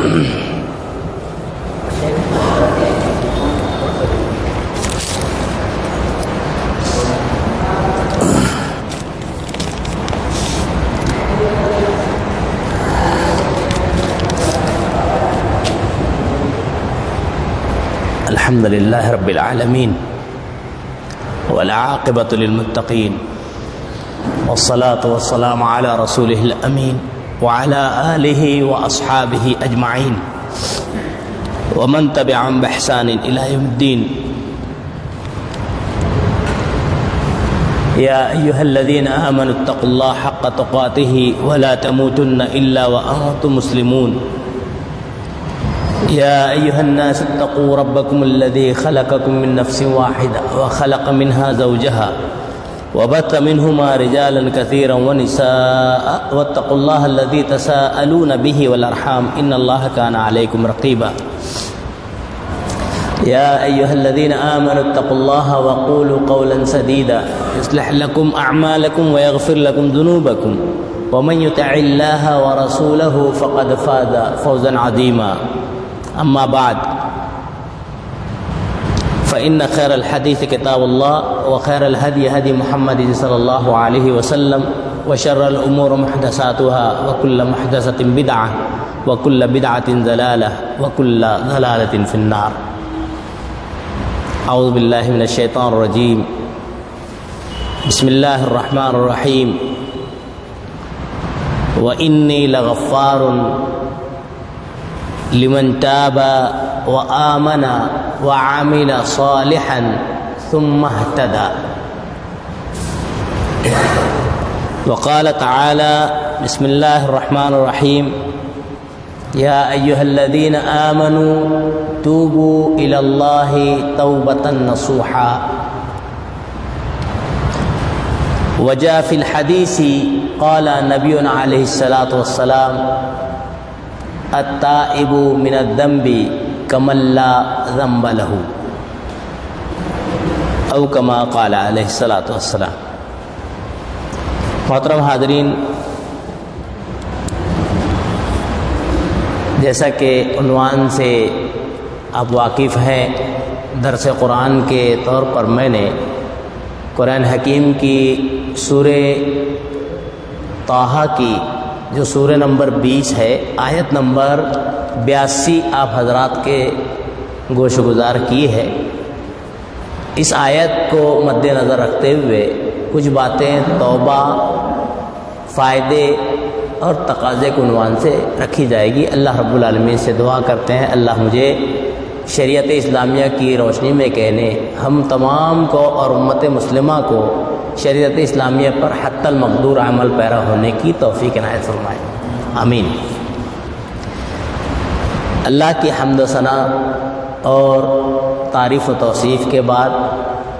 الحمد لله رب العالمين والعاقبة للمتقين والصلاة والسلام على رسوله الأمين وعلى آله وأصحابه أجمعين ومن تبعهم بإحسان إلى يوم الدين. يا أيها الذين آمنوا اتقوا الله حق تقاته ولا تموتن إلا وأنتم مسلمون. يا أيها الناس اتقوا ربكم الذي خلقكم من نفس واحدة وخلق منها زوجها وبث منهما رجالا كثيرا ونساء واتقوا الله الذي تساءلون به والأرحام إن الله كان عليكم رقيبا. يا أيها الذين آمنوا اتقوا الله وقولوا قولا سديدا يصلح لكم أعمالكم ويغفر لكم ذنوبكم ومن يطع الله ورسوله فقد فاز فوزا عظيما. أما بعد فإن خير الحديث كتاب الله وخير الهدي هدي محمد صلى الله عليه وسلم وشر الأمور محدثاتها وكل محدثة بدعة وكل بدعة ضلالة وكل ضلالة في النار. أعوذ بالله من الشيطان الرجيم. بسم الله الرحمن الرحيم. وإني لغفار لمن تاب وآمن وعمل صالحا ثم اهتدى. وقال تعالى بسم الله الرحمن الرحيم. يا أيها الذين آمنوا توبوا إلى الله توبة نصوحا. وجاء في الحديث قال نبينا عليه الصلاة والسلام التائب من الذنب كمن لا ذنب له او كما قال علیہ الصلاۃ والسلام. محترم حاضرین، جیسا کہ عنوان سے آپ واقف ہیں، درس قرآن کے طور پر میں نے قرآن حکیم کی سورہ طٰہٰ کی جو سورہ نمبر 20 ہے، آیت نمبر 82 آپ حضرات کے گوش گزار کی ہے. اس آیت کو مد نظر رکھتے ہوئے کچھ باتیں توبہ، فائدے اور تقاضے کے عنوان سے رکھی جائے گی. اللہ رب العالمین سے دعا کرتے ہیں اللہ مجھے شریعت اسلامیہ کی روشنی میں کہنے، ہم تمام کو اور امت مسلمہ کو شریعت اسلامیہ پر حتی المقدور عمل پیرا ہونے کی توفیق عنایت فرمائے، آمین. اللہ کی حمد و ثنا اور تعریف و توصیف کے بعد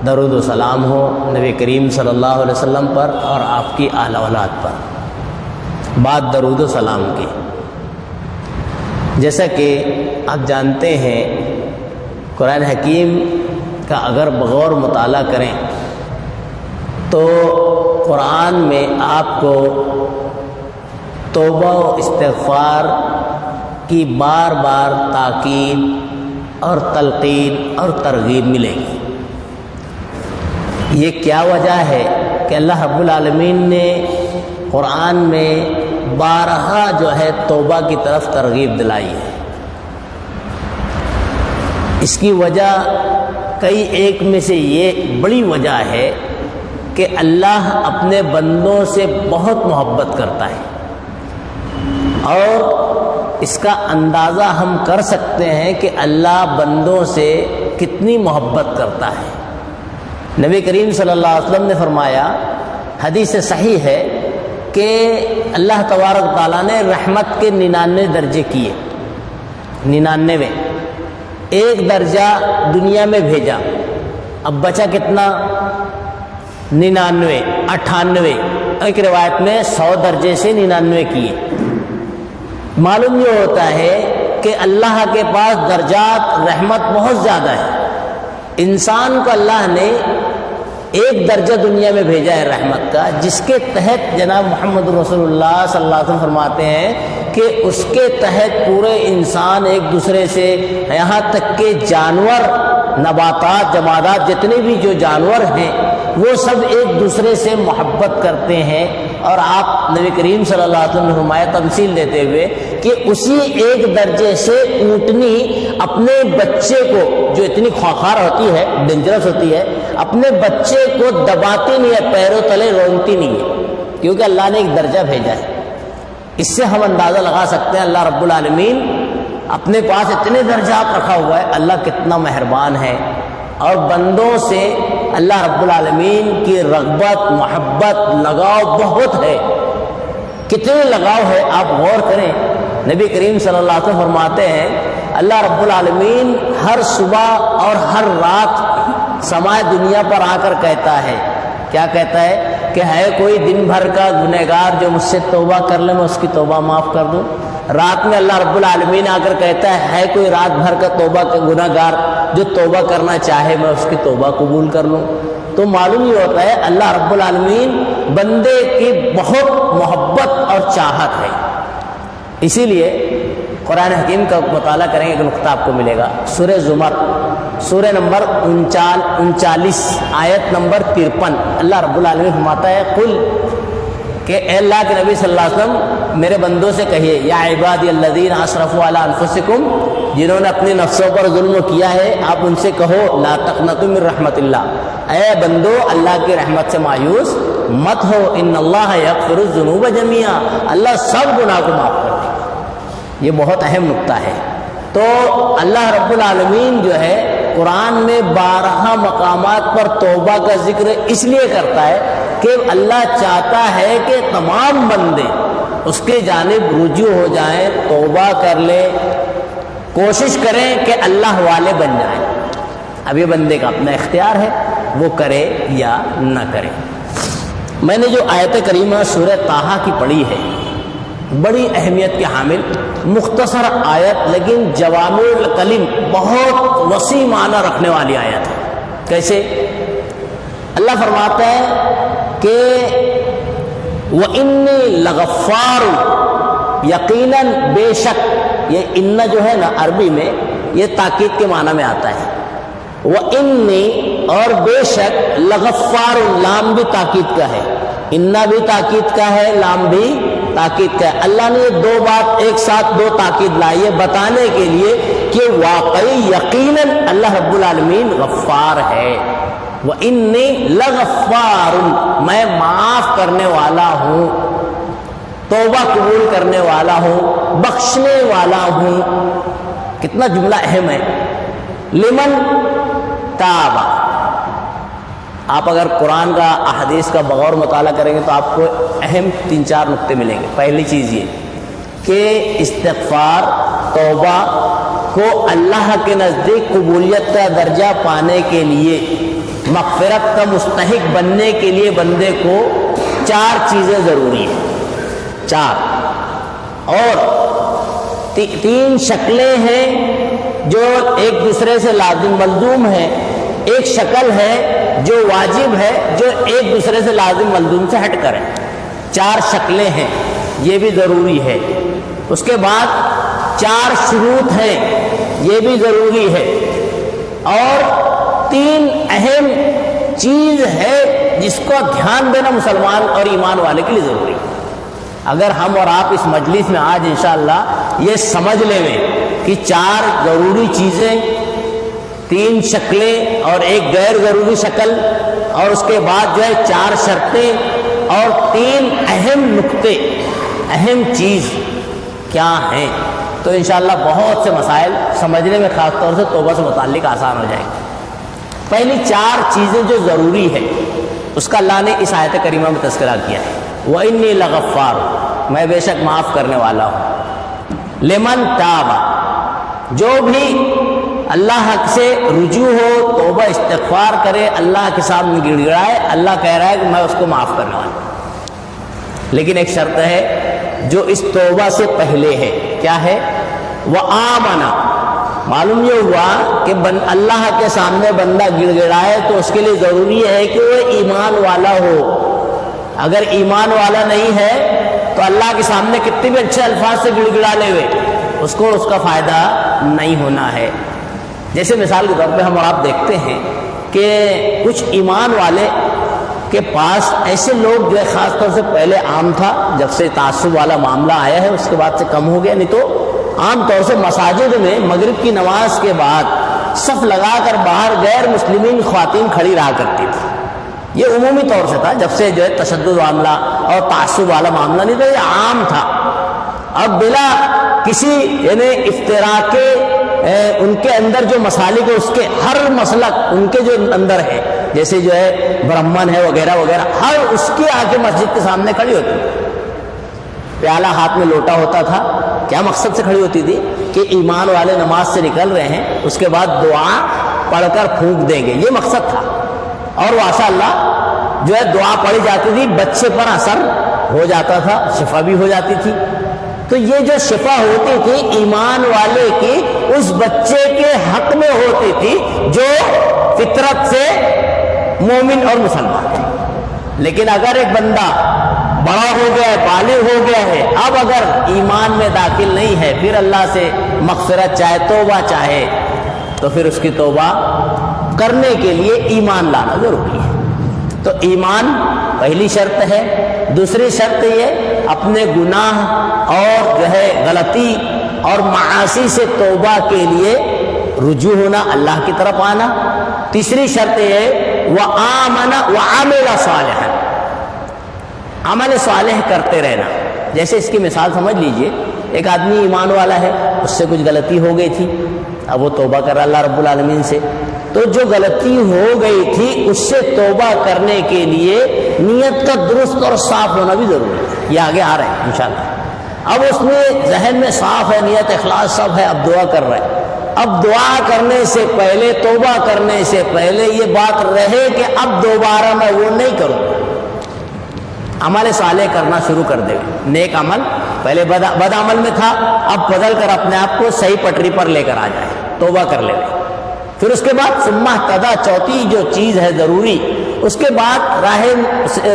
درود و سلام ہو نبی کریم صلی اللہ علیہ وسلم پر اور آپ کی آل اولاد پر. بعد درود و سلام کی، جیسا کہ آپ جانتے ہیں قرآن حکیم کا اگر بغور مطالعہ کریں تو قرآن میں آپ کو توبہ و استغفار کی بار بار تاکید اور تلقین اور ترغیب ملے گی. یہ کیا وجہ ہے کہ اللہ رب العالمین نے قرآن میں بارہا جو ہے توبہ کی طرف ترغیب دلائی ہے؟ اس کی وجہ کئی ایک میں سے یہ بڑی وجہ ہے کہ اللہ اپنے بندوں سے بہت محبت کرتا ہے، اور اس کا اندازہ ہم کر سکتے ہیں کہ اللہ بندوں سے کتنی محبت کرتا ہے. نبی کریم صلی اللہ علیہ وسلم نے فرمایا، حدیث صحیح ہے کہ اللہ تبارک تعالیٰ نے رحمت کے 99 درجے کیے. 99 ایک درجہ دنیا میں بھیجا، اب بچا کتنا؟ 99 98. ایک روایت میں 100 درجے سے 99 کیے. معلوم یہ ہوتا ہے کہ اللہ کے پاس درجات رحمت بہت زیادہ ہے. انسان کو اللہ نے ایک درجہ دنیا میں بھیجا ہے رحمت کا، جس کے تحت جناب محمد رسول اللہ صلی اللہ علیہ وسلم فرماتے ہیں کہ اس کے تحت پورے انسان ایک دوسرے سے، یہاں تک کہ جانور، نباتات، جمادات، جتنے بھی جو جانور ہیں وہ سب ایک دوسرے سے محبت کرتے ہیں۔ اور آپ نبی کریم صلی اللہ علیہ وسلم نے فرمایا تمثیل دیتے ہوئے کہ اسی ایک درجے سے اونٹنی اپنے بچے کو، جو اتنی خونخوار ہوتی ہے، ڈینجرس ہوتی ہے، اپنے بچے کو دباتی نہیں ہے، پیروں تلے رونگتی نہیں ہے، کیونکہ اللہ نے ایک درجہ بھیجا ہے۔ اس سے ہم اندازہ لگا سکتے ہیں اللہ رب العالمین اپنے پاس اتنے درجات رکھا ہوا ہے، اللہ کتنا مہربان ہے۔ اور بندوں سے اللہ رب العالمین کی رغبت، محبت، لگاؤ بہت ہے۔ کتنے لگاؤ ہے آپ غور کریں۔ نبی کریم صلی اللہ علیہ وسلم فرماتے ہیں اللہ رب العالمین ہر صبح اور ہر رات سمائے دنیا پر آ کر کہتا ہے، کیا کہتا ہے کہ ہے کوئی دن بھر کا گنہگار جو مجھ سے توبہ کر لے میں اس کی توبہ معاف کر دوں۔ رات میں اللہ رب العالمین آ کر کہتا ہے کوئی رات بھر کا توبہ کا گنہگار جو توبہ کرنا چاہے میں اس کی توبہ قبول کر لوں۔ تو معلوم یہ ہوتا ہے اللہ رب العالمین بندے کی بہت محبت اور چاہت ہے۔ اسی لیے قرآن حکیم کا مطالعہ کریں گے ایک نقطہ آپ کو ملے گا۔ سورہ زمر، سورہ نمبر 39 آیت نمبر 53، اللہ رب العالمین فرماتا ہے قل، کہ اے اللہ کے نبی صلی اللہ علیہ وسلم میرے بندوں سے کہیے، یا عبادی الذین اسرفوا علی انفسکم، جنہوں نے اپنے نفسوں پر ظلم کیا ہے، آپ ان سے کہو لا تقنطوا من رحمت اللہ، اے بندو اللہ کی رحمت سے مایوس مت ہو، ان اللہ یغفر الذنوب جميعا، اللہ سب گناہ کو معاف کرتا ہے۔ یہ بہت اہم نقطہ ہے۔ تو اللہ رب العالمین جو ہے قرآن میں 12 مقامات پر توبہ کا ذکر اس لیے کرتا ہے کہ اللہ چاہتا ہے کہ تمام بندے اس کے جانب رجوع ہو جائیں، توبہ کر لیں، کوشش کریں کہ اللہ والے بن جائیں۔ اب یہ بندے کا اپنا اختیار ہے، وہ کرے یا نہ کرے۔ میں نے جو آیت کریمہ سورہ طٰہٰ کی پڑھی ہے، بڑی اہمیت کے حامل مختصر آیت لیکن جوامع الکلم، بہت وسیع معنی رکھنے والی آیت ہے۔ کیسے؟ اللہ فرماتا ہے کہ وَإِنِّي لَغَفَّارٌ، یقیناً بے شک، یہ ان جو ہے نا عربی میں یہ تاکید کے معنی میں آتا ہے۔ وَإِنِّي، اور بے شک، لَغَفَّارٌ، لام بھی تاکید کا ہے، انا بھی تاکید کا ہے، لام بھی تاکید کا ہے۔ اللہ نے یہ دو بات ایک ساتھ، دو تاکید لائی ہے بتانے کے لیے کہ واقعی یقیناً اللہ رب العالمین غفار ہے۔ وَإِنِّي لَغَفَّارٌ، میں معاف کرنے والا ہوں، توبہ قبول کرنے والا ہوں، بخشنے والا ہوں۔ کتنا جملہ اہم ہے۔ لمن تاب، آپ اگر قرآن کا احادیث کا بغور مطالعہ کریں گے تو آپ کو اہم 3-4 نقطے ملیں گے۔ پہلی چیز یہ کہ استغفار، توبہ کو اللہ کے نزدیک قبولیت کا درجہ پانے کے لیے، مغفرت کا مستحق بننے کے لیے بندے کو 4 چیزیں ضروری ہیں، 4، اور 3 شکلیں ہیں جو ایک دوسرے سے لازم ملزوم ہیں۔ ایک شکل ہے جو واجب ہے، جو ایک دوسرے سے لازم ملزوم سے ہٹ کر ہے۔ 4 شکلیں ہیں، یہ بھی ضروری ہے۔ اس کے بعد 4 شروط ہیں، یہ بھی ضروری ہے۔ اور 3 اہم چیز ہے جس کو دھیان دینا مسلمان اور ایمان والے کے لیے ضروری ہے۔ اگر ہم اور آپ اس مجلس میں آج انشاءاللہ یہ سمجھ لیں کہ 4 ضروری چیزیں، 3 شکلیں اور ایک غیر ضروری شکل، اور اس کے بعد جو ہے 4 شرطیں اور 3 اہم نقطے، اہم چیز کیا ہیں، تو انشاءاللہ بہت سے مسائل سمجھنے میں خاص طور سے توبہ سے متعلق آسان ہو جائیں گے۔ پہلی 4 چیزیں جو ضروری ہے اس کا اللہ نے اس آیت کریمہ میں تذکرہ کیا ہے۔ وَإِنِّي لَغَفَّارٌ، میں بے شک معاف کرنے والا ہوں۔ لمن تاب، جو بھی اللہ سے رجوع ہو، توبہ استغفار کرے، اللہ کے سامنے گڑ گڑائے، اللہ کہہ رہا ہے کہ میں اس کو معاف کرنے والا ہوں۔ لیکن ایک شرط ہے جو اس توبہ سے پہلے ہے، کیا ہے؟ وَآمَنَ، معلوم یہ ہوا کہ اللہ کے سامنے بندہ گڑ گڑائے تو اس کے لیے ضروری ہے کہ وہ ایمان والا ہو۔ اگر ایمان والا نہیں ہے تو اللہ کے سامنے کتنے بھی اچھے الفاظ سے گڑ گڑا لے ہوئے اس کو اس کا فائدہ نہیں ہونا ہے۔ جیسے مثال کے طور پہ ہم اور آپ دیکھتے ہیں کہ کچھ ایمان والے کے پاس ایسے لوگ جو ہے خاص طور سے پہلے عام تھا، جب سے تعصب والا معاملہ آیا ہے اس کے بعد سے کم ہو گیا، نہیں تو عام طور سے مساجد میں مغرب کی نماز کے بعد صف لگا کر باہر غیر مسلمین خواتین کھڑی رہا کرتی تھی۔ یہ عمومی طور سے تھا، جب سے جو ہے تشدد معاملہ اور تعصب والا معاملہ نہیں تھا، یہ عام تھا۔ اب بلا کسی یعنی افتراء کے ان کے اندر جو مسالک ہے اس کے ہر مسلک ان کے جو اندر ہے، جیسے جو ہے برہمن ہے وغیرہ وغیرہ، ہر اس کی آ کے مسجد کے سامنے کھڑی ہوتی تھی، پیالہ ہاتھ میں لوٹا ہوتا تھا، کیا مقصد سے کھڑی ہوتی تھی کہ ایمان والے نماز سے نکل رہے ہیں، اس کے بعد دعا پڑھ کر پھونک دیں گے، یہ مقصد تھا۔ اور ماشاء اللہ جو ہے دعا پڑھی جاتی تھی، بچے پر اثر ہو جاتا تھا، شفا بھی ہو جاتی تھی۔ تو یہ جو شفا ہوتی تھی ایمان والے کی اس بچے کے حق میں ہوتی تھی جو فطرت سے مومن اور مسلمان تھے۔ لیکن اگر ایک بندہ بڑا ہو گیا ہے، بالغ ہو گیا ہے، اب اگر ایمان میں داخل نہیں ہے، پھر اللہ سے مغفرت چاہے، توبہ چاہے، تو پھر اس کی توبہ کرنے کے لیے ایمان لانا ضروری ہے۔ تو ایمان پہلی شرط ہے۔ دوسری شرط یہ اپنے گناہ اور جو ہے غلطی اور معاصی سے توبہ کے لیے رجوع ہونا، اللہ کی طرف آنا۔ تیسری شرط یہ وآمن وعمل صالحا، عمل صالح کرتے رہنا۔ جیسے اس کی مثال سمجھ لیجئے، ایک آدمی ایمان والا ہے، اس سے کچھ غلطی ہو گئی تھی، اب وہ توبہ کر رہا اللہ رب العالمین سے، تو جو غلطی ہو گئی تھی اس سے توبہ کرنے کے لیے نیت کا درست اور صاف ہونا بھی ضروری ہے۔ یہ آگے آ رہے ہیں انشاءاللہ۔ اب اس میں ذہن میں صاف ہے، نیت اخلاص سب ہے، اب دعا کر رہے ہیں۔ اب دعا کرنے سے پہلے، توبہ کرنے سے پہلے یہ بات رہے کہ اب دوبارہ میں وہ نہیں کروں، عمل صالح کرنا شروع کر دے۔ نیک عمل پہلے بد عمل میں تھا، اب بدل کر اپنے آپ کو صحیح پٹری پر لے کر آ جائے، توبہ کر لے۔ پھر اس کے بعد ثم اہتدی، چوتھی جو چیز ہے ضروری، اس کے بعد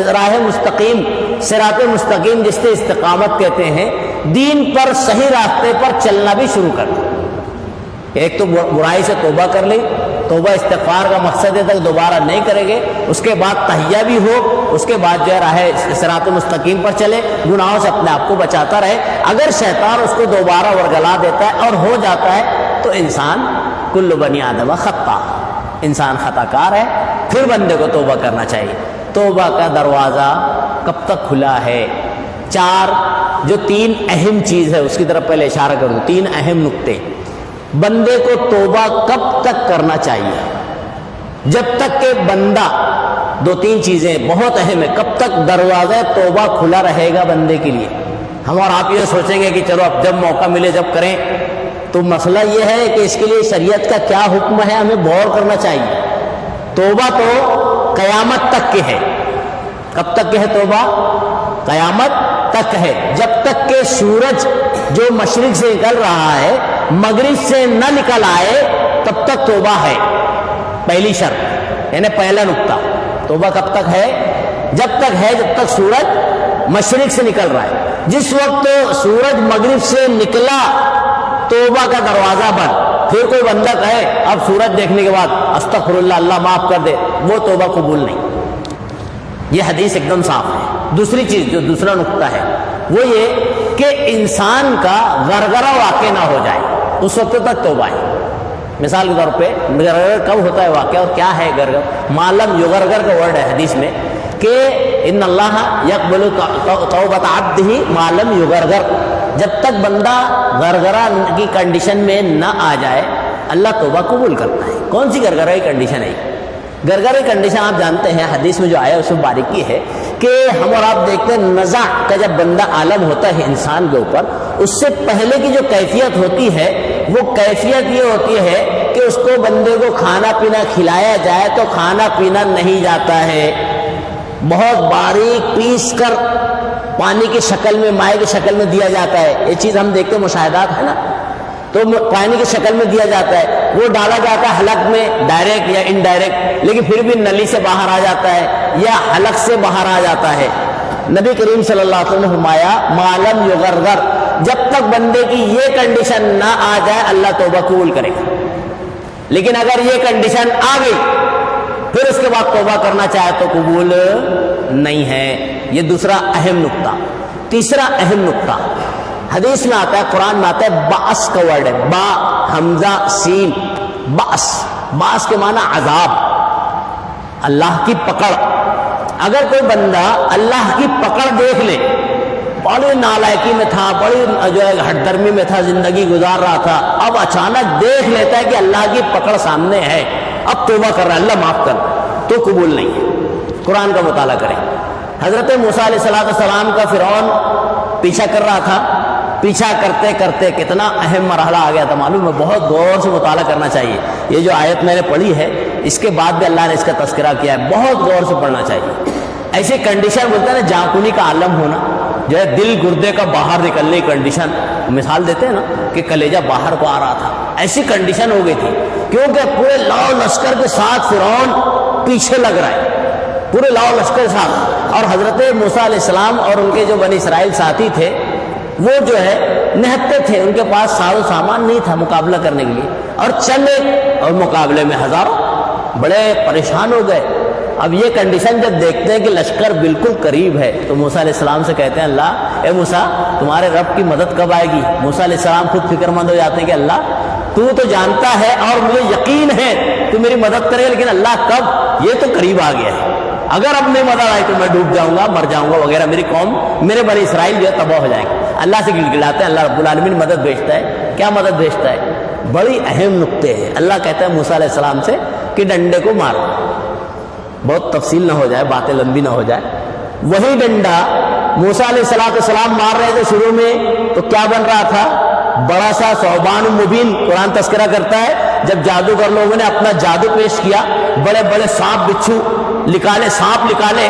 راہ مستقیم، صراط مستقیم جس سے استقامت کہتے ہیں، دین پر صحیح راستے پر چلنا بھی شروع کر دیں۔ ایک تو برائی سے توبہ کر لی، توبہ استغفار کا مقصد ہے تک دوبارہ نہیں کریں گے، اس کے بعد تحیہ بھی ہو، اس کے بعد جو ہے راہ صراط مستقیم پر چلے، گناہوں سے اپنے آپ کو بچاتا رہے۔ اگر شیطان اس کو دوبارہ ورگلا دیتا ہے اور ہو جاتا ہے تو انسان کل بنی آدم خطا، انسان خطا کار ہے، پھر بندے کو توبہ کرنا چاہیے۔ توبہ کا دروازہ کب تک کھلا ہے؟ چار جو تین اہم چیز ہے اس کی طرف پہلے اشارہ کر دوں، تین اہم نقطے۔ بندے کو توبہ کب تک کرنا چاہیے؟ جب تک کہ بندہ، دو تین چیزیں بہت اہم ہے، کب تک دروازہ توبہ کھلا رہے گا بندے کے لیے؟ ہم اور آپ یہ سوچیں گے کہ چلو اب جب موقع ملے جب کریں، تو مسئلہ یہ ہے کہ اس کے لیے شریعت کا کیا حکم ہے، ہمیں غور کرنا چاہیے۔ توبہ تو قیامت تک کے ہے۔ کب تک کے ہے توبہ؟ قیامت تک ہے، جب تک کہ سورج جو مشرق سے نکل رہا ہے مغرب سے نہ نکل آئے تب تک توبہ ہے۔ پہلی شرط یعنی پہلا نقطہ، توبہ کب تک ہے؟ جب تک ہے جب تک سورج مشرق سے نکل رہا ہے۔ جس وقت سورج مغرب سے نکلا توبہ کا دروازہ بند، پھر کوئی بندہ کہے اب سورج دیکھنے کے بعد استغفر اللہ، اللہ معاف کر دے، وہ توبہ قبول نہیں۔ یہ حدیث ایک دم صاف ہے۔ دوسری چیز جو دوسرا نقطہ ہے وہ یہ کہ انسان کا غرغرہ واقع نہ ہو جائے، اس وقت تک توبہ ہے۔ مثال کے طور پہ غرغر کب ہوتا ہے واقع اور کیا ہے غرغر؟ معلم یغرغر کا ورڈ ہے حدیث میں کہ ان اللہ یقبل توبۃ عبدہ معلم یغرغر، جب تک بندہ غرغرہ کی کنڈیشن میں نہ آ جائے اللہ توبہ قبول کرتا ہے۔ کون سی غرغرہ کی کنڈیشن ہے؟ غرغرہ کی کنڈیشن آپ جانتے ہیں، حدیث میں جو آیا اس میں باریکی ہے کہ ہم اور آپ دیکھتے ہیں نزع کا جب بندہ عالم ہوتا ہے انسان کے اوپر، اس سے پہلے کی جو کیفیت ہوتی ہے وہ کیفیت یہ ہوتی ہے کہ اس کو بندے کو کھانا پینا کھلایا جائے تو کھانا پینا نہیں جاتا ہے، بہت باریک پیس کر پانی کی شکل میں، مائع کی شکل میں دیا جاتا ہے۔ یہ چیز ہم دیکھتے ہیں، مشاہدات ہے نا، تو پانی کی شکل میں دیا جاتا ہے، وہ ڈالا جاتا ہے حلق میں ڈائریکٹ یا انڈائریکٹ، لیکن پھر بھی نلی سے باہر آ جاتا ہے یا حلق سے باہر آ جاتا ہے۔ نبی کریم صلی اللہ علیہ وسلم نے فرمایا معلم یغرغر، جب تک بندے کی یہ کنڈیشن نہ آ جائے اللہ توبہ قبول کرے گا، لیکن اگر یہ کنڈیشن آ گئی پھر اس کے بعد توبہ کرنا چاہے تو قبول نہیں ہے۔ یہ دوسرا اہم نقطہ۔ تیسرا اہم نقطہ، حدیث میں آتا ہے، قرآن میں آتا ہے، باس کا ورڈ ہے، با حمزہ سین، باس، باس کے معنی عذاب، اللہ کی پکڑ۔ اگر کوئی بندہ اللہ کی پکڑ دیکھ لے، بڑی نالائکی میں تھا، بڑی جو ہے ہٹ درمی میں تھا، زندگی گزار رہا تھا، اب اچانک دیکھ لیتا ہے کہ اللہ کی پکڑ سامنے ہے، اب توبہ کر رہا ہے، اللہ معاف کر، تو قبول نہیں ہے۔ قرآن کا مطالعہ کریں۔ حضرت موسیٰ علیہ السلام کا فرعون پیچھا کر رہا تھا، پیچھا کرتے کرتے کتنا اہم مرحلہ آ گیا تھا معلوم ہے، بہت غور سے مطالعہ کرنا چاہیے۔ یہ جو آیت میں نے پڑھی ہے اس کے بعد بھی اللہ نے اس کا تذکرہ کیا ہے، بہت غور سے پڑھنا چاہیے۔ ایسی کنڈیشن بولتے ہیں نا، جانکنی کا عالم ہونا، جو ہے دل گردے کا باہر نکلنے کی کنڈیشن، مثال دیتے ہیں نا کہ کلیجہ باہر کو آ رہا تھا، ایسی کنڈیشن ہو گئی تھی، کیونکہ پورے لاؤ لشکر کے ساتھ فرعون پیچھے لگ رہا ہے، پورے لاؤ لشکر کے ساتھ، اور حضرت موسیٰ علیہ السلام اور ان کے جو بنی اسرائیل ساتھی تھے وہ جو ہے نہتے تھے، ان کے پاس ساز و سامان نہیں تھا مقابلہ کرنے کے لیے، اور چلے اور مقابلے میں ہزاروں، بڑے پریشان ہو گئے۔ اب یہ کنڈیشن جب دیکھتے ہیں کہ لشکر بالکل قریب ہے تو موسیٰ علیہ السلام سے کہتے ہیں، اللہ اے موسیٰ تمہارے رب کی مدد کب آئے گی؟ موسیٰ علیہ السلام خود فکر مند ہو جاتے ہیں کہ اللہ تو جانتا ہے اور مجھے یقین ہے تو میری مدد کرے، لیکن اللہ کب؟ یہ تو قریب آ گیا ہے، اگر اب نہیں مدد آئی تو میں ڈوب جاؤں گا، مر جاؤں گا وغیرہ، میری قوم، میرے بنی اسرائیل جو ہے تباہ ہو جائیں گے۔ اللہ سے گڑگڑاتے ہیں، اللہ رب العالمین مدد بھیجتا ہے۔ کیا مدد بھیجتا ہے؟ بڑی اہم نقطے ہیں۔ اللہ کہتا ہے موسیٰ علیہ السلام سے کہ ڈنڈے کو مارو، بہت تفصیل نہ ہو جائے، باتیں لمبی نہ ہو جائے۔ وہی ڈنڈا موسیٰ علیہ السلام مار رہے تھے شروع میں تو کیا بن رہا تھا؟ بڑا سا ثعبان مبین، قرآن تذکرہ کرتا ہے جب جادوگر لوگوں نے اپنا جادو پیش کیا، بڑے بڑے سانپ بچھو نکالے، سانپ نکالے،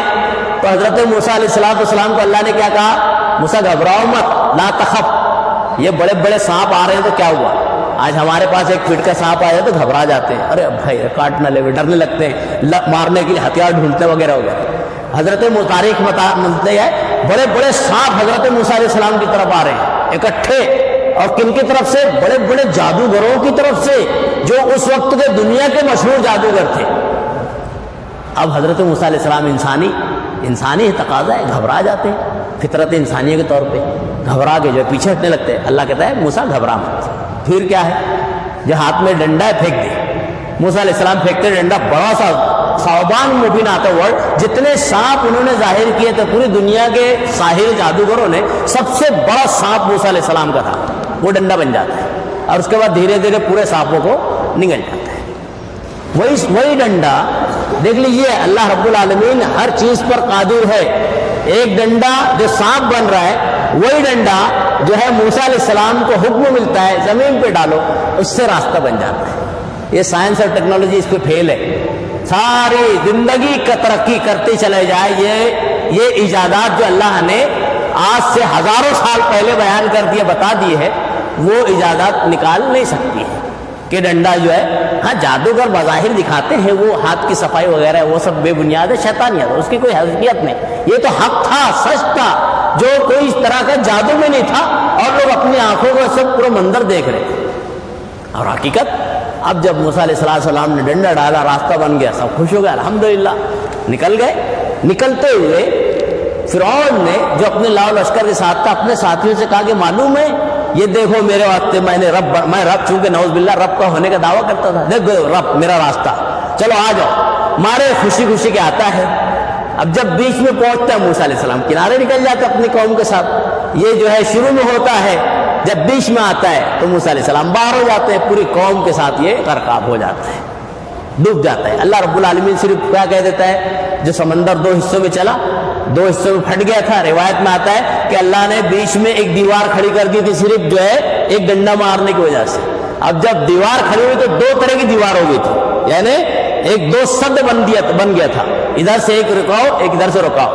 تو حضرت موسیٰ علیہ السلام کو اللہ نے کیا کہا؟ موسیٰ گھبراؤ مت، لا تخف، یہ بڑے بڑے سانپ آ رہے ہیں تو کیا ہوا؟ آج ہمارے پاس ایک فٹ کا سانپ آیا تو گھبرا جاتے ہیں، ارے بھائی کاٹ نہ لے، ڈرنے لگتے ہیں، مارنے کے لیے ہتھیار ڈھونڈتے وغیرہ وغیرہ۔ حضرت تاریخ ملتے ہیں بڑے بڑے سانپ حضرت موسیٰ علیہ السلام کی طرف آ رہے ہیں اکٹھے، اور کن کی طرف سے؟ بڑے بڑے جادوگروں کی طرف سے، جو اس وقت کے دنیا کے مشہور جادوگر تھے۔ اب حضرت موسیٰ علیہ السلام انسانی تقاضا ہے، گھبرا جاتے ہیں، فطرت انسانیہ کے طور پہ گھبرا کے جو پیچھے ہٹنے لگتے ہیں۔ اللہ کہتا ہے موسیٰ گھبرا مت۔ پھر کیا ہے؟ جو ہاتھ میں ڈنڈا ہے پھینک دے، موسیٰ علیہ السلام پھینکتے ڈنڈا، بڑا سا ثعبان مبین آتا ورڈ، جتنے سانپ انہوں نے ظاہر کیے تھے پوری دنیا کے ساحر جادوگروں نے، سب سے بڑا سانپ موسیٰ علیہ السلام کا تھا، وہ ڈنڈا بن جاتا ہے، اور اس کے بعد دھیرے دھیرے پورے سانپوں کو نگل جاتا ہے۔ وہی ڈنڈا دیکھ لیجیے، اللہ رب العالمین ہر چیز پر قادر ہے۔ ایک ڈنڈا جو سانپ بن رہا ہے، وہی ڈنڈا جو ہے موسیٰ علیہ السلام کو حکم ملتا ہے زمین پہ ڈالو، اس سے راستہ بن جاتا ہے۔ یہ سائنس اور ٹیکنالوجی اس پہ فیل ہے، ساری زندگی کا ترقی کرتے چلے جائے، یہ ایجادات جو اللہ نے آج سے ہزاروں سال پہلے بیان کر دیے، بتا دیے ہے، وہ ایجادات نکال نہیں سکتی ہے کہ ڈنڈا جو ہے، ہاں جادوگر بظاہر دکھاتے ہیں وہ ہاتھ کی صفائی وغیرہ، وہ سب بے بنیاد ہے، شیطانیت ہے، اس کی کوئی حقیقت نہیں۔ یہ تو حق تھا، سچ تھا، جو کوئی اس طرح کا جادو میں نہیں تھا، اور لوگ اپنی آنکھوں کو سب پورا منظر دیکھ رہے تھے، اور حقیقت اب جب موسیٰ علیہ السلام نے ڈنڈا ڈالا، راستہ بن گیا، سب خوش ہو گئے، الحمدللہ نکل گئے۔ نکلتے ہوئے فرعون نے جو اپنے لاؤ لشکر کے ساتھ تھا، اپنے ساتھیوں سے کہا کہ معلوم ہے یہ دیکھو میرے واسطے میں رب چونکہ نعوذ باللہ رب کا ہونے کا دعویٰ کرتا تھا، دیکھو رب میرا راستہ، چلو آ جاؤ، مارے خوشی خوشی کے آتا ہے۔ اب جب بیچ میں پہنچتا ہے موسیٰ علیہ السلام کنارے نکل جاتا ہے اپنی قوم کے ساتھ، یہ جو ہے شروع میں ہوتا ہے، جب بیچ میں آتا ہے تو موسیٰ علیہ السلام باہر ہو جاتے ہیں، پوری قوم کے ساتھ یہ غرقاب ہو جاتا ہے، ڈوب جاتا ہے۔ اللہ رب العالمین صرف کیا کہہ دیتا ہے، جو سمندر دو حصوں میں چلا، دو حصوں میں پھٹ گیا تھا، روایت میں آتا ہے کہ اللہ نے بیچ میں ایک دیوار کھڑی کر دی تھی، صرف جو ہے ایک ڈنڈا مارنے کی وجہ سے۔ اب جب دیوار کھڑی ہوئی تو دو طرح کی دیوار ہو گئی تھی، یعنی ایک دو سد بن گیا تھا، ادھر سے ایک رکاؤ، ایک ادھر سے رکاؤ،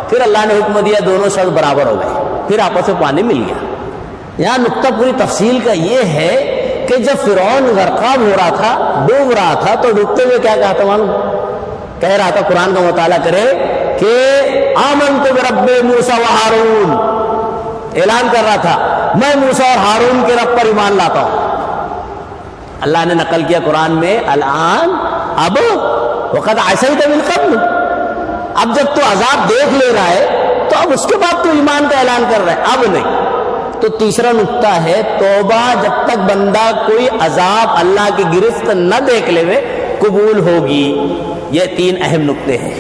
پھر اللہ نے حکم دیا دونوں سد برابر ہو گئے، پھر آپس میں پانی مل گیا۔ یہاں نقطہ پوری تفصیل کا یہ ہے کہ جب فرعون غرقاب ہو رہا تھا، ڈوب رہا تھا، تو ڈوبتے ہوئے کیا کہا تھا معلوم؟ کہہ رہا تھا، قرآن کا مطالعہ کرے کہ آمنت برب موسیٰ و ہارون، اعلان کر رہا تھا میں موسیٰ اور ہارون کے رب پر ایمان لاتا ہوں۔ اللہ نے نقل کیا قرآن میں الآن، اب وقد عصیت من قبل، اب جب تو عذاب دیکھ لے رہا ہے تو اب اس کے بعد تو ایمان کا اعلان کر رہا ہے، اب نہیں۔ تو تیسرا نقطہ ہے توبہ جب تک بندہ کوئی عذاب اللہ کی گرفت نہ دیکھ لے ہوئے قبول ہوگی۔ یہ تین اہم نقطے ہیں۔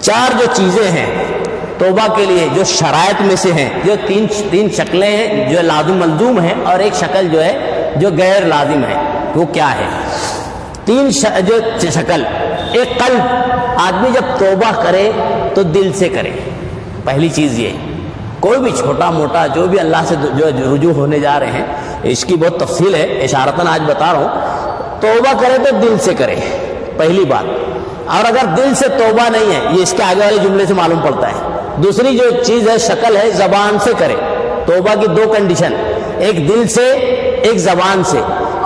چار جو چیزیں ہیں توبہ کے لیے جو شرائط میں سے ہیں، جو تین شکلیں ہیں جو لازم ملزوم ہیں، اور ایک شکل جو ہے جو غیر لازم ہے، وہ کیا ہے؟ تین جو شکل، ایک قلب، آدمی جب توبہ کرے تو دل سے کرے۔ پہلی چیز یہ، کوئی بھی چھوٹا موٹا جو بھی اللہ سے جو رجوع ہونے جا رہے ہیں، اس کی بہت تفصیل ہے، اشارتاً آج بتا رہا ہوں، توبہ کرے تو دل سے کرے، پہلی بات۔ اور اگر دل سے توبہ نہیں ہے، یہ اس کے آگے والے جملے سے معلوم پڑتا ہے۔ دوسری جو چیز ہے شکل ہے، زبان سے کرے۔ توبہ کی دو کنڈیشن، ایک دل سے ایک زبان سے،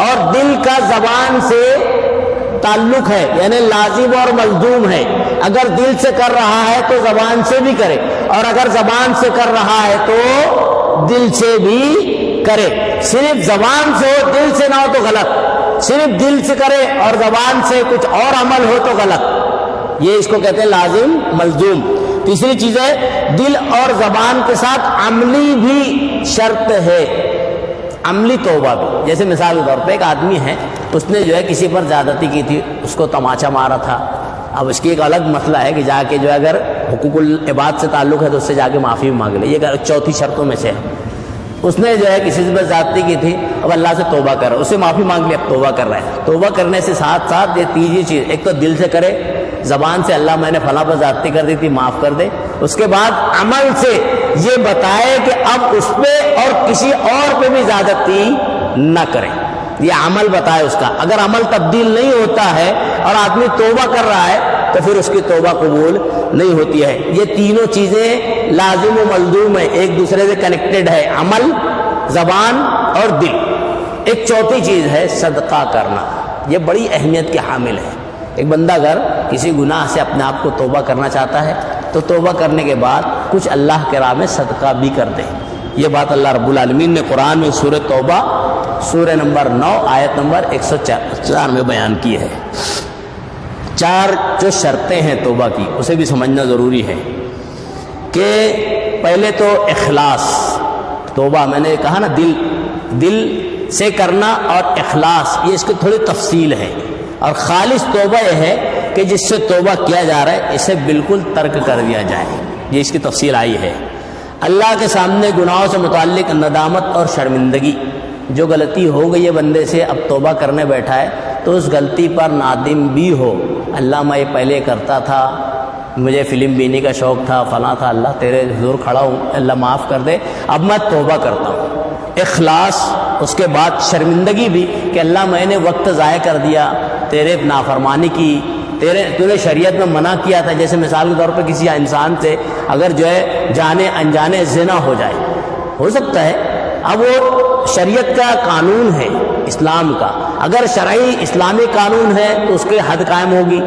اور دل کا زبان سے تعلق ہے، یعنی لازم اور ملزوم ہے۔ اگر دل سے کر رہا ہے تو زبان سے بھی کرے، اور اگر زبان سے کر رہا ہے تو دل سے بھی کرے۔ صرف زبان سے ہو دل سے نہ ہو تو غلط، صرف دل سے کرے اور زبان سے کچھ اور عمل ہو تو غلط۔ یہ اس کو کہتے ہیں لازم ملزوم۔ تیسری چیز ہے دل اور زبان کے ساتھ عملی بھی شرط ہے، عملی توبہ بھی۔ جیسے مثال کے طور پہ ایک آدمی ہے، اس نے جو ہے کسی پر زیادتی کی تھی، اس کو تماچا مارا تھا۔ اب اس کی ایک الگ مسئلہ ہے کہ جا کے جو ہے اگر حقوق العباد سے تعلق ہے تو اس سے جا کے معافی مانگ لے، یہ چوتھی شرطوں میں سے ہے۔ اس نے جو ہے کسی سے زیادتی کی تھی، اب اللہ سے توبہ کر رہا ہے، اس سے معافی مانگ لی، اب توبہ کر رہا ہے۔ توبہ کرنے سے ساتھ ساتھ یہ تیسری چیز، ایک تو دل سے کرے، زبان سے اللہ میں نے فلاں پر زیادتی کر دی تھی معاف کر دے، اس کے بعد عمل سے یہ بتائے کہ اب اس پہ اور کسی اور پہ بھی زیادتی نہ کرے، یہ عمل بتائے اس کا۔ اگر عمل تبدیل نہیں ہوتا ہے اور آدمی توبہ کر رہا ہے تو پھر اس کی توبہ قبول نہیں ہوتی ہے۔ یہ تینوں چیزیں لازم و ملزوم ہے، ایک دوسرے سے کنیکٹڈ ہے، عمل، زبان اور دل۔ ایک چوتھی چیز ہے صدقہ کرنا، یہ بڑی اہمیت کے حامل ہے۔ ایک بندہ اگر کسی گناہ سے اپنے آپ کو توبہ کرنا چاہتا ہے تو توبہ کرنے کے بعد کچھ اللہ کے راہ میں صدقہ بھی کر دے۔ یہ بات اللہ رب العالمین نے قرآن میں سورہ توبہ سورہ نمبر 9 آیت نمبر 104 میں بیان کی ہے۔ چار جو شرطیں ہیں توبہ کی، اسے بھی سمجھنا ضروری ہے کہ پہلے تو اخلاص، توبہ میں نے کہا نا دل سے کرنا اور اخلاص، یہ اس کی تھوڑی تفصیل ہے۔ اور خالص توبہ یہ ہے کہ جس سے توبہ کیا جا رہا ہے اسے بالکل ترک کر دیا جائے، یہ اس کی تفصیل آئی ہے۔ اللہ کے سامنے گناہوں سے متعلق ندامت اور شرمندگی، جو غلطی ہو گئی ہے بندے سے، اب توبہ کرنے بیٹھا ہے تو اس غلطی پر نادم بھی ہو، اللہ میں یہ پہلے کرتا تھا، مجھے فلم بینی کا شوق تھا، فلاں تھا، اللہ تیرے حضور کھڑا ہوں، اللہ معاف کر دے، اب میں توبہ کرتا ہوں۔ اخلاص، اس کے بعد شرمندگی بھی کہ اللہ میں نے وقت ضائع کر دیا، تیرے نافرمانی کی، تیرے شریعت میں منع کیا تھا۔ جیسے مثال کے طور پہ کسی انسان سے اگر جو ہے جانے انجانے زنا ہو جائے، ہو سکتا ہے، اب وہ شریعت کا قانون ہے اسلام کا، اگر شرعی اسلامی قانون ہے تو اس کے حد قائم ہوگی،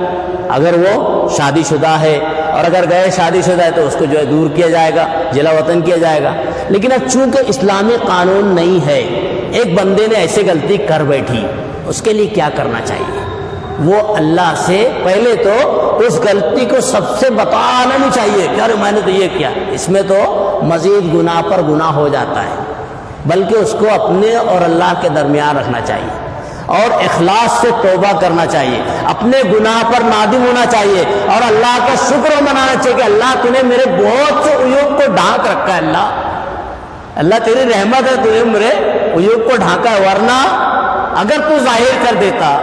اگر وہ شادی شدہ ہے، اور اگر غیر شادی شدہ ہے تو اس کو جو ہے دور کیا جائے گا، جلا وطن کیا جائے گا۔ لیکن اب چونکہ اسلامی قانون نہیں ہے، ایک بندے نے ایسے غلطی کر بیٹھی، اس کے لیے کیا کرنا چاہیے؟ وہ اللہ سے پہلے تو اس غلطی کو سب سے بتانا نہیں چاہیے کہ ارے میں نے تو یہ کیا، اس میں تو مزید گناہ پر گناہ ہو جاتا ہے، بلکہ اس کو اپنے اور اللہ کے درمیان رکھنا چاہیے، اور اخلاص سے توبہ کرنا چاہیے، اپنے گناہ پر نادم ہونا چاہیے، اور اللہ کا شکر منانا چاہیے کہ اللہ تو نے میرے بہت سے عیوب کو ڈھانک رکھا ہے، اللہ تیری رحمت ہے، تو نے میرے عیوب کو ڈھانکا ہے، ورنہ اگر تو ظاہر کر دیتا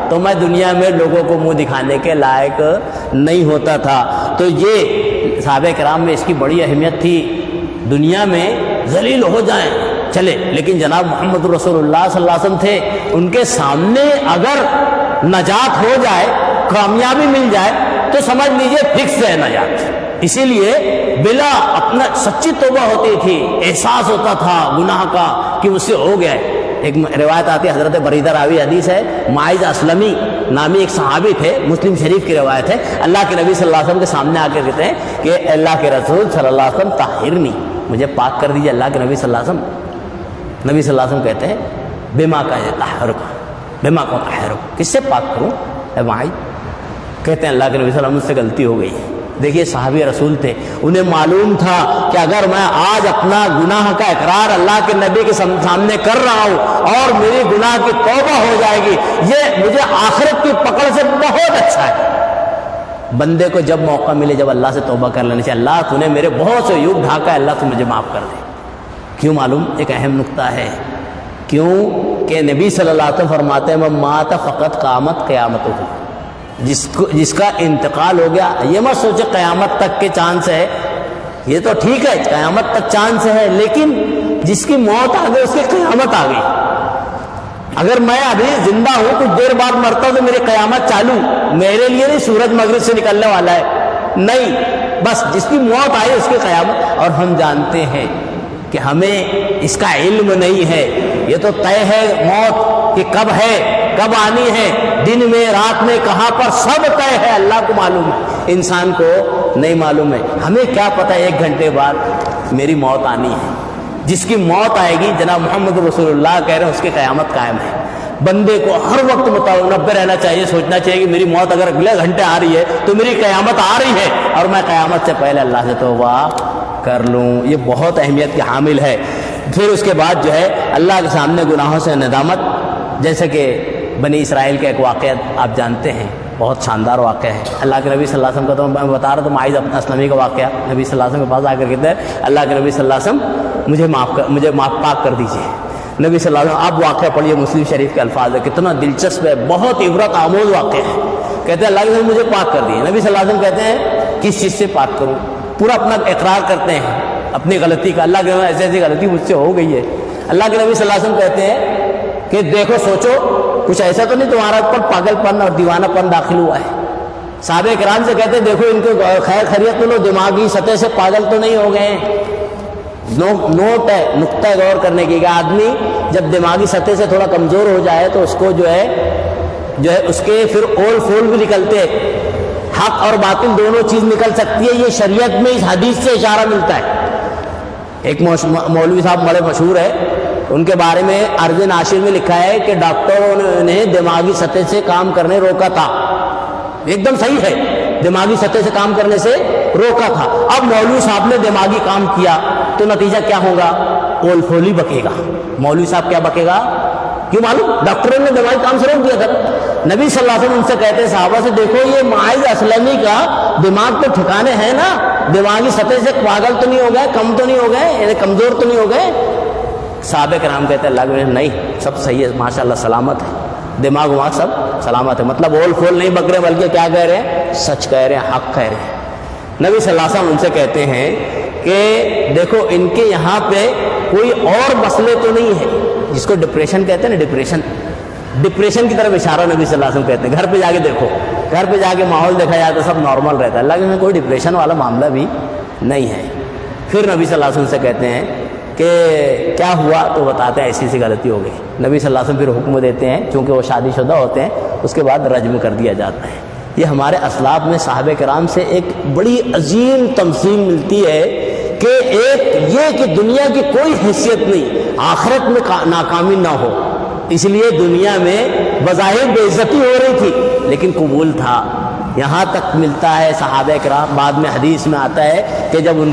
تو میں دنیا میں لوگوں کو منہ دکھانے کے لائق نہیں ہوتا تھا۔ تو یہ صحابہ کرام میں اس کی بڑی اہمیت تھی، دنیا میں ذلیل ہو جائیں چلے، لیکن جناب محمد رسول اللہ صلی اللہ علیہ وسلم تھے، ان کے سامنے اگر نجات ہو جائے، کامیابی مل جائے تو سمجھ لیجئے فکس ہے نجات۔ اسی لیے بلا اپنا سچی توبہ ہوتی تھی، احساس ہوتا تھا گناہ کا کہ مجھ سے ہو گیا ہے، ایک روایت آتی ہے، حضرت بریدہ راوی حدیث ہے، معاذ اسلمی نامی ایک صحابی تھے، مسلم شریف کی روایت ہے، اللہ کے نبی صلی اللہ علیہ وسلم کے سامنے آ کے کہتے ہیں کہ اللہ کے رسول صلی اللہ علیہ وسلم طاہرنی، مجھے پاک کر دیجیے۔ اللہ کے نبی صلی اللہ علیہ وسلم، نبی صلی اللہ علیہ وسلم کہتے ہیں بما کا طاہرک، بما کا طاہرک، کس سے پاک کروں اے معاذ؟ کہتے ہیں اللہ کے نبی صلی اللہ علیہ وسلم، مجھ سے غلطی ہو گئی ہے۔ دیکھیے صحابی رسول تھے، انہیں معلوم تھا کہ اگر میں آج اپنا گناہ کا اقرار اللہ کے نبی کے سامنے کر رہا ہوں اور میری گناہ کی توبہ ہو جائے گی، یہ مجھے آخرت کی پکڑ سے بہت اچھا ہے۔ بندے کو جب موقع ملے جب اللہ سے توبہ کر لینا چاہیے، اللہ تو نے میرے بہت سے عیوب ڈھاکا ہے، اللہ تو مجھے معاف کر دے۔ کیوں معلوم؟ ایک اہم نقطہ ہے، کیوں کہ نبی صلی اللہ علیہ وسلم فرماتے ہیں من مات فقط قامت قیامتہ، جس کا انتقال ہو گیا، یہ مت سوچے قیامت تک کے چانس ہے، یہ تو ٹھیک ہے قیامت تک چانس ہے، لیکن جس کی موت آ گئی اس کی قیامت آ گئی۔ اگر میں ابھی زندہ ہوں، کچھ دیر بعد مرتا ہوں تو میری قیامت چالو، میرے لیے نہیں سورج مغرب سے نکلنے والا ہے، نہیں، بس جس کی موت آئی اس کی قیامت۔ اور ہم جانتے ہیں کہ ہمیں اس کا علم نہیں ہے، یہ تو طے ہے موت کہ کب ہے، کب آنی ہے، دن میں رات میں کہاں پر، سب طے ہے، اللہ کو معلوم ہے، انسان کو نہیں معلوم ہے۔ ہمیں کیا پتہ 1 گھنٹے بعد میری موت آنی ہے۔ جس کی موت آئے گی جناب محمد رسول اللہ کہہ رہے ہیں اس کی قیامت قائم ہے۔ بندے کو ہر وقت متنبہ رہنا چاہیے، سوچنا چاہیے کہ میری موت اگر اگلے گھنٹے آ رہی ہے تو میری قیامت آ رہی ہے اور میں قیامت سے پہلے اللہ سے توبہ کر لوں۔ یہ بہت اہمیت کے حامل ہے۔ پھر اس کے بعد جو ہے اللہ کے سامنے گناہوں سے ندامت، جیسے کہ بنی اسرائیل کا ایک واقعہ آپ جانتے ہیں، بہت شاندار واقعہ ہے۔ اللہ کے نبی صلی اللہ علیہ وسلم کا تو میں بتا رہا تو معاذ اسلمی کا واقعہ، نبی صلی اللہ علیہ وسلم کے پاس آ کر کہتے ہیں اللہ کے نبی صلی اللہ علیہ وسلم مجھے پاک کر دیجیے۔ نبی صلی اللہ علیہ وسلم، آپ واقعہ پڑھیے، مسلم شریف کے الفاظ ہے، کتنا دلچسپ ہے، بہت عبرت آموز واقعہ ہے۔ کہتے ہیں اللہ کے نبی مجھے پاک کر دیے۔ نبی صلی اللہ علیہ وسلم کہتے ہیں کس چیز سے پاک کروں؟ پورا اپنا اقرار کرتے ہیں اپنی غلطی کا، اللہ کے نبی ایسی ایسی غلطی مجھ سے ہو گئی ہے۔ اللہ کے نبی صلی اللہ علیہ وسلم کہتے ہیں کہ دیکھو سوچو کچھ ایسا تو نہیں تمہارا اوپر پاگل پن اور دیوانہ پن داخل ہوا ہے۔ صحابہ کرام سے کہتے ہیں دیکھو ان کو خیر خیریت لو، دماغی سطح سے پاگل تو نہیں ہو گئے ہیں۔ نوٹ ہے، نقطہ غور کرنے کی کہ آدمی جب دماغی سطح سے تھوڑا کمزور ہو جائے تو اس کو جو ہے اس کے پھر اول فول بھی نکلتے، حق اور باطل دونوں چیز نکل سکتی ہے۔ یہ شریعت میں اس حدیث سے اشارہ ملتا ہے۔ ایک مولوی صاحب بڑے مشہور ہے، ان کے بارے میں عرض ناشر میں لکھا ہے کہ ڈاکٹروں نے انہیں دماغی سطح سے کام کرنے روکا تھا۔ ایک دم صحیح ہے، دماغی سطح سے کام کرنے سے روکا تھا۔ اب مولوی صاحب نے دماغی کام کیا تو نتیجہ کیا ہوگا؟ اول فولی بکے گا۔ مولوی صاحب کیا بکے گا؟ کیوں معلوم؟ ڈاکٹروں نے دماغی کام سے روک دیا تھا۔ نبی صلی اللہ علیہ وسلم ان سے کہتے ہیں صحابہ سے دیکھو یہ معاذ اسلمی کا دماغ تو ٹھکانے ہے نا، دماغی سطح سے پاگل تو نہیں ہو گئے، کم تو نہیں ہو گئے، یعنی کمزور تو نہیں ہو گئے؟ صحابہ کرام کہتے ہیں اللہ کے نہیں، سب صحیح ہے، ماشاءاللہ سلامت ہے، دماغ وماغ سب سلامت ہے۔ مطلب اول فول نہیں بک رہے بلکہ کیا کہہ رہے ہیں؟ سچ کہہ رہے ہیں، حق کہہ رہے ہیں۔ نبی صلی اللہ علیہ وسلم ان سے کہتے ہیں کہ دیکھو ان کے یہاں پہ کوئی اور مسئلے تو نہیں ہے، جس کو ڈپریشن کہتے ہیں نا، ڈپریشن کی طرف اشارہ نبی صلی اللہ علیہ وسلم کہتے ہیں۔ گھر پہ جا کے دیکھو، گھر پہ جا کے ماحول دیکھا جائے تو سب نارمل رہتا ہے، اللہ کے میں کوئی ڈپریشن والا معاملہ بھی نہیں ہے۔ پھر نبی صلی اللہ علیہ وسلم سے کہتے ہیں کہ کیا ہوا تو بتاتے ہیں ایسی ایسی غلطی ہو گئی۔ نبی صلی اللہ علیہ وسلم پھر حکم دیتے ہیں، چونکہ وہ شادی شدہ ہوتے ہیں، اس کے بعد رجم کر دیا جاتا ہے۔ یہ ہمارے اسلاف میں صحابہ کرام سے ایک بڑی عظیم تمثیل ملتی ہے کہ ایک یہ کہ دنیا کی کوئی حیثیت نہیں، آخرت میں ناکامی نہ ہو، اس لیے دنیا میں بظاہر بے عزتی ہو رہی تھی لیکن قبول تھا۔ یہاں تک ملتا ہے صحابہ کرام، بعد میں حدیث میں آتا ہے کہ جب ان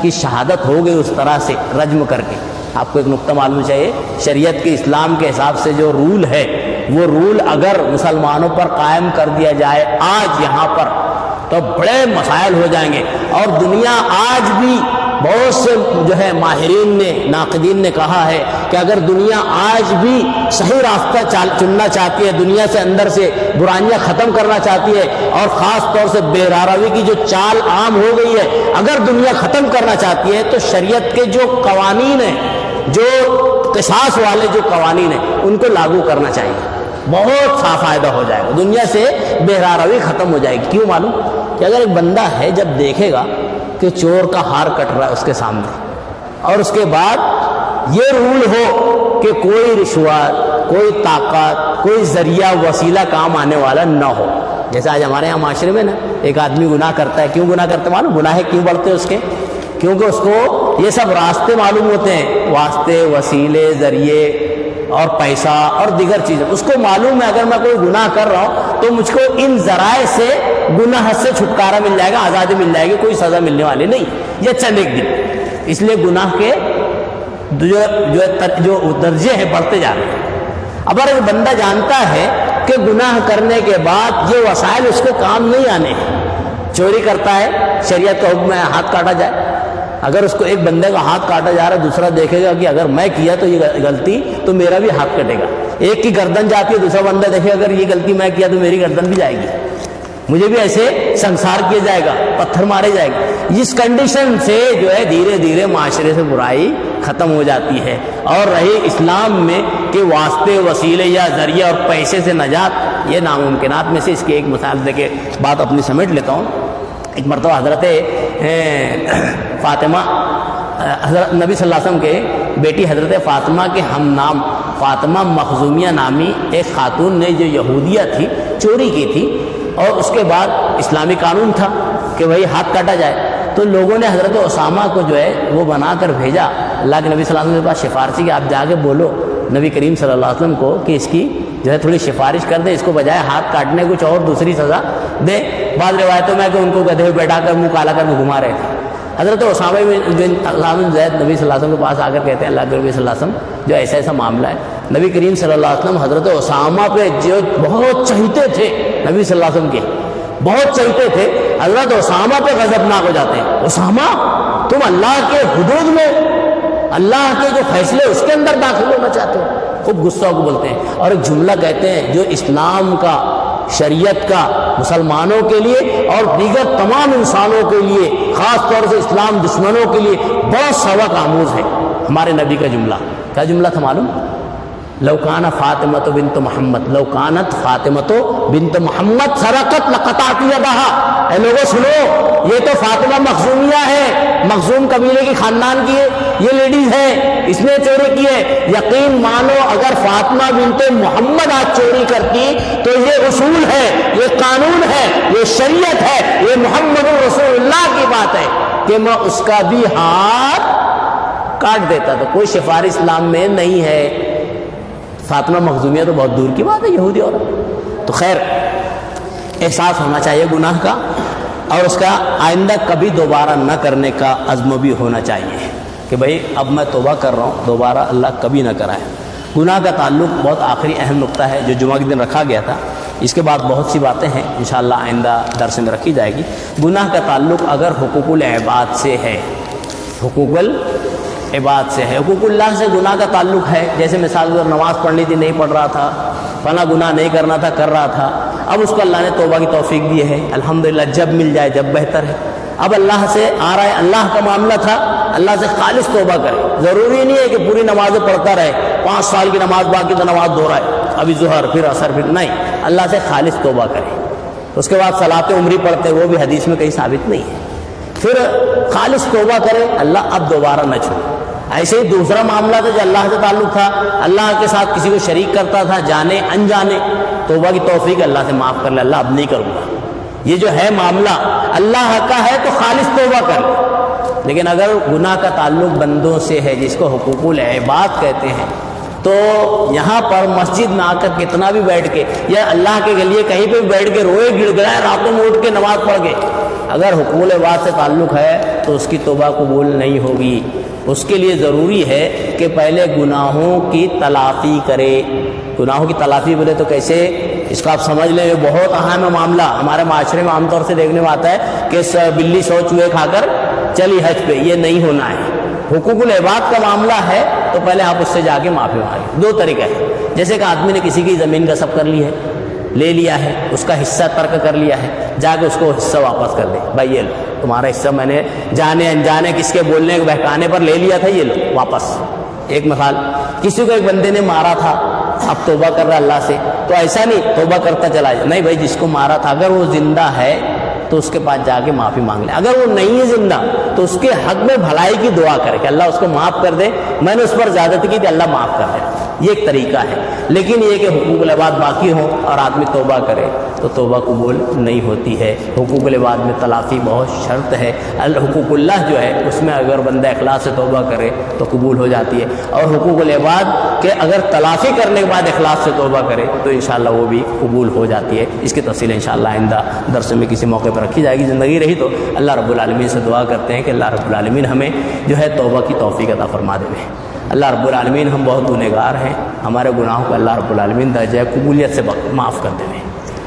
کی شہادت ہو گئی اس طرح سے رجم کر کے، آپ کو ایک نقطہ معلوم چاہیے، شریعت کے اسلام کے حساب سے جو رول ہے وہ رول اگر مسلمانوں پر قائم کر دیا جائے آج یہاں پر تو بڑے مسائل ہو جائیں گے۔ اور دنیا آج بھی بہت سے جو ہے ماہرین نے، ناقدین نے کہا ہے کہ اگر دنیا آج بھی صحیح راستہ چننا چاہتی ہے، دنیا سے اندر سے برائیاں ختم کرنا چاہتی ہے، اور خاص طور سے بے راروی کی جو چال عام ہو گئی ہے، اگر دنیا ختم کرنا چاہتی ہے تو شریعت کے جو قوانین ہیں، جو قصاص والے جو قوانین ہیں، ان کو لاگو کرنا چاہیے۔ بہت سا فائدہ ہو جائے گا، دنیا سے بے راروی ختم ہو جائے گی۔ کیوں معلوم؟ کہ اگر ایک بندہ ہے جب دیکھے گا کہ چور کا ہار کٹ رہا ہے اس کے سامنے، اور اس کے بعد یہ رول ہو کہ کوئی رشوت، کوئی طاقت، کوئی ذریعہ وسیلہ کام آنے والا نہ ہو. جیسے آج ہمارے یہاں معاشرے میں نا ایک آدمی گناہ کرتا ہے، کیوں گناہ کرتا ہے معلوم؟ گناہ کیوں بڑھتے ہیں اس کے؟ کیونکہ اس کو یہ سب راستے معلوم ہوتے ہیں، واسطے، وسیلے، ذریعے اور پیسہ اور دیگر چیزیں. اس کو معلوم ہے اگر میں کوئی گناہ کر رہا ہوں تو مجھ کو ان ذرائع سے گناہ سے چھٹکارا مل جائے گا، آزادی مل جائے گی، کوئی سزا ملنے والی نہیں یہ چند ایک دن. اس لیے گناہ کے جو درجے ہیں بڑھتے جا رہے ہیں. اب اگر بندہ جانتا ہے کہ گناہ کرنے کے بعد یہ وسائل اس کو کام نہیں آنے ہیں، چوری کرتا ہے، شریعت کا حکم ہے ہاتھ کاٹا جائے. اگر اس کو ایک بندے کا ہاتھ کاٹا جا رہا ہے، دوسرا دیکھے گا کہ اگر میں کیا تو یہ غلطی تو میرا بھی ہاتھ کٹے گا. ایک کی گردن جاتی ہے، دوسرا بندہ دیکھے اگر یہ غلطی میں کیا تو میری گردن بھی جائے گی، مجھے بھی ایسے سنسار کیا جائے گا، پتھر مارے جائے گا. اس کنڈیشن سے جو ہے دھیرے دھیرے معاشرے سے برائی ختم ہو جاتی ہے. اور رہی اسلام میں کہ واسطے، وسیلے یا ذریعہ اور پیسے سے نجات، یہ ناممکنات میں سے اس کی ایک مثال دے کے بات اپنی سمیٹ لیتا ہوں. ایک مرتبہ حضرت فاطمہ، حضرت نبی صلی اللہ علیہ وسلم کے بیٹی حضرت فاطمہ کے ہم نام فاطمہ مخزومیہ نامی ایک خاتون نے جو یہودیہ تھی چوری کی تھی، اور اس کے بعد اسلامی قانون تھا کہ وہی ہاتھ کاٹا جائے. تو لوگوں نے حضرت اسامہ کو جو ہے وہ بنا کر بھیجا اللہ کے نبی صلی اللہ علیہ وسلم کے پاس سفارشی کہ آپ جا کے بولو نبی کریم صلی اللہ علیہ وسلم کو کہ اس کی جو ہے تھوڑی سفارش کر دے، اس کو بجائے ہاتھ کاٹنے کچھ اور دوسری سزا دے. بعض روایتوں میں کہ ان کو گدھے بیٹھا کر منہ کالا کر گھما رہے تھے. حضرت اسامہ بن زید نبی صلی اللہ علیہ وسلم کے پاس آ کر کہتے ہیں اللہ کے نبی صلی اللہ علیہ وسلم جو ایسا ایسا معاملہ ہے. نبی کریم صلی اللہ علیہ وسلم حضرت اسامہ پہ جو بہت چہتے تھے، نبی صلی اللہ علیہ وسلم کے بہت چہتے تھے، حضرت اسامہ پہ غضبناک ہو جاتے ہیں. اسامہ تم اللہ کے حدود میں، اللہ کے جو فیصلے اس کے اندر داخل ہونا چاہتے ہو. خوب غصہ کو بولتے ہیں اور ایک جملہ کہتے ہیں جو اسلام کا، شریعت کا، مسلمانوں کے لیے اور دیگر تمام انسانوں کے لیے، خاص طور سے اسلام دشمنوں کے لیے بہت سبق آموز ہے. ہمارے نبی کا جملہ کیا جملہ تھا معلوم؟ لو کان فاطمۃ بنت محمد، لو کانت فاطمۃ بنت محمد سرقت لقطعت یدہا. اے لوگوں سنو، یہ تو فاطمہ مخزومیہ ہے، مخزوم قبیلے کی خاندان کی یہ لیڈیز ہے، اس نے چوری کی ہے. یقین مانو اگر فاطمہ بنت محمد آج چوری کرتی تو یہ اصول ہے، یہ قانون ہے، یہ شریعت ہے، یہ محمد رسول اللہ کی بات ہے کہ میں اس کا بھی ہاتھ کاٹ دیتا. تو کوئی سفارش اسلام میں نہیں ہے. فاطمہ مخزومیہ تو بہت دور کی بات ہے، یہودی عورت. تو خیر احساس ہونا چاہیے گناہ کا، اور اس کا آئندہ کبھی دوبارہ نہ کرنے کا عزم بھی ہونا چاہیے کہ بھئی اب میں توبہ کر رہا ہوں، دوبارہ اللہ کبھی نہ کرائے. گناہ کا تعلق بہت آخری اہم نقطہ ہے جو جمعہ کے دن رکھا گیا تھا. اس کے بعد بہت سی باتیں ہیں انشاءاللہ آئندہ درس میں رکھی جائے گی. گناہ کا تعلق اگر حقوق العباد سے ہے، حقوق العباد سے ہے، حقوق اللہ سے گناہ کا تعلق ہے. جیسے مثال اگر نماز پڑھنی تھی نہیں پڑھ رہا تھا، فلاں گناہ نہیں کرنا تھا کر رہا تھا، اب اس کو اللہ نے توبہ کی توفیق دی ہے، الحمدللہ. جب مل جائے جب بہتر ہے. اب اللہ سے آ رہا ہے، اللہ کا معاملہ تھا، اللہ سے خالص توبہ کرے. ضروری نہیں ہے کہ پوری نمازیں پڑھتا رہے، 5 سال کی نماز باقی تو نماز دو رہا ہے، ابھی ظہر پھر عصر پھر نہیں. اللہ سے خالص توبہ کرے. اس کے بعد صلاۃ عمری پڑھتے، وہ بھی حدیث میں کہیں ثابت نہیں ہے. پھر خالص توبہ کرے، اللہ اب دوبارہ نہ چھوڑے. ایسے ہی دوسرا معاملہ تھا جو اللہ سے تعلق تھا، اللہ کے ساتھ کسی کو شریک کرتا تھا جانے انجانے، توبہ کی توفیق اللہ سے معاف کر لے، اللہ اب نہیں کروں گا. یہ جو ہے معاملہ اللہ کا ہے تو خالص توبہ کر لے. لیکن اگر گناہ کا تعلق بندوں سے ہے جس کو حقوق العباد کہتے ہیں، تو یہاں پر مسجد میں آ کر کتنا بھی بیٹھ کے یا اللہ کے لیے کہیں پہ بیٹھ کے روئے گڑ گڑائے، راتوں میں اٹھ کے نماز پڑھ کے، اگر حقوق العباد سے تعلق ہے تو اس کی توبہ قبول نہیں ہوگی. اس کے لیے ضروری ہے کہ پہلے گناہوں کی تلافی کرے. گناہوں کی تلافی بولے تو کیسے، اس کا آپ سمجھ لیں، یہ بہت اہم معاملہ. ہمارے معاشرے میں عام طور سے دیکھنے میں آتا ہے کہ بلی 100 چوہے کھا کر چلی حج پہ، یہ نہیں ہونا ہے. حقوق العباد کا معاملہ ہے تو پہلے آپ اس سے جا کے معافی مانگیں. 2 طریقہ ہے. جیسے کہ آدمی نے کسی کی زمین غصب کر لی ہے، لے لیا ہے، اس کا حصہ ترک کر لیا ہے، جا کے اس کو حصہ واپس کر دے. بھائی یہ لو تمہارا حصہ، میں نے جانے انجانے کس کے بولنے بہکانے پر لے لیا تھا، یہ لو واپس. ایک مثال، کسی کو ایک بندے نے مارا تھا، اب توبہ کر رہا اللہ سے، تو ایسا نہیں توبہ کرتا چلا جائے، نہیں بھائی جس کو مارا تھا اگر وہ زندہ ہے تو اس کے پاس جا کے معافی مانگ لیں. اگر وہ نہیں ہے زندہ تو اس کے حق میں بھلائی کی دعا کرے کہ اللہ اس کو معاف کر دے, میں نے اس پر زیادتی کی تھی, اللہ معاف کر دے. یہ ایک طریقہ ہے. لیکن یہ کہ حقوق العباد باقی ہوں اور آدمی توبہ کرے تو توبہ قبول نہیں ہوتی ہے. حقوق العباد میں تلافی بہت شرط ہے. حقوق اللہ جو ہے اس میں اگر بندہ اخلاص سے توبہ کرے تو قبول ہو جاتی ہے, اور حقوق العباد کہ اگر تلافی کرنے کے بعد اخلاص سے توبہ کرے تو انشاءاللہ وہ بھی قبول ہو جاتی ہے. اس کی تفصیل انشاءاللہ آئندہ درس میں کسی موقع پر رکھی جائے گی. زندگی رہی تو اللہ رب العالمین سے دعا کرتے ہیں کہ اللہ رب العالمین ہمیں جو ہے توبہ کی توفیق عطا فرما دے. اللہ رب العالمین ہم بہت گنہگار ہیں, ہمارے گناہوں کو اللہ رب العالمین درجہ قبولیت سے معاف کر دے.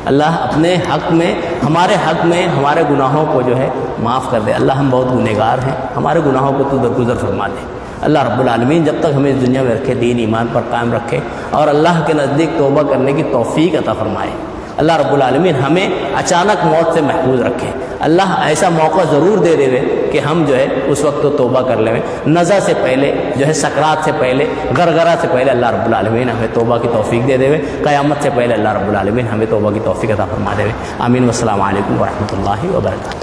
اللہ اپنے حق میں, ہمارے حق میں ہمارے گناہوں کو جو ہے معاف کر دے. اللہ ہم بہت گنہگار ہیں, ہمارے گناہوں کو تو درگزر فرما دے. اللہ رب العالمین جب تک ہمیں اس دنیا میں رکھے دین ایمان پر قائم رکھے اور اللہ کے نزدیک توبہ کرنے کی توفیق عطا فرمائے. اللہ رب العالمین ہمیں اچانک موت سے محفوظ رکھے. اللہ ایسا موقع ضرور دے دے کہ ہم جو ہے اس وقت تو توبہ کر لیں, نزع سے پہلے جو ہے, سکرات سے پہلے, غرغرہ سے پہلے اللہ رب العالمین ہمیں توبہ کی توفیق دے دے. قیامت سے پہلے اللہ رب العالمین ہمیں توبہ کی توفیق عطا فرما دے. آمین. والسلام علیکم ورحمۃ اللہ وبرکاتہ.